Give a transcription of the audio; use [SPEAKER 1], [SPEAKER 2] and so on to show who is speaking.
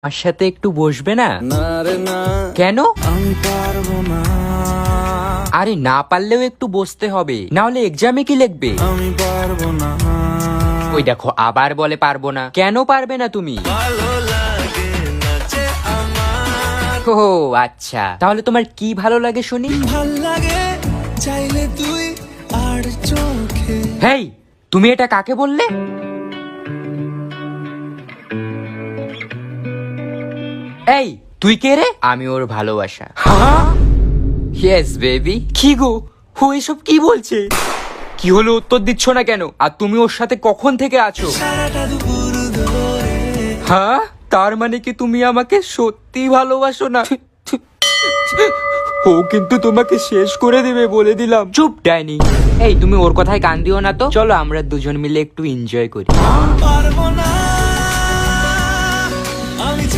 [SPEAKER 1] আমার সাথে একটু বসবে না? কেন?
[SPEAKER 2] আমি পারবো না,
[SPEAKER 1] আরে না পারলেও একটু বসতে হবে, না হলে এক্সামে কি লিখবে?
[SPEAKER 2] আমি পারবো না।
[SPEAKER 1] ওই দেখো আবার বলে পারবো না। কেন পারবে না তুমি?
[SPEAKER 2] ভালো লাগে না যে আমার,
[SPEAKER 1] ও আচ্ছা, তাহলে তোমার কি ভালো লাগে শুনি?
[SPEAKER 2] ভাল লাগে চাইলে তুই আর চোখে।
[SPEAKER 1] হেই, তুমি এটা কাকে বললে? এই তুই কে রে? আমি ওর ভালোবাসা। Yes baby. কি গো, ও এসব কি বলছে? কি হলো, উত্তর দিচ্ছ না কেন? আর তুমি ওর সাথে কখন থেকে আছো?
[SPEAKER 2] সারাটা দুপুর ধরে
[SPEAKER 1] হ্যাঁ, তার মানে কি তুমি আমাকে সত্যি ভালোবাসো না? ও কিন্তু তোমাকে শেষ করে দেবে বলে দিলাম। চুপ ডাইনি। এই তুমি ওর কথায় কান দিও না তো। চলো আমরা দুজন মিলে একটু এনজয় করি।
[SPEAKER 2] পারবো না।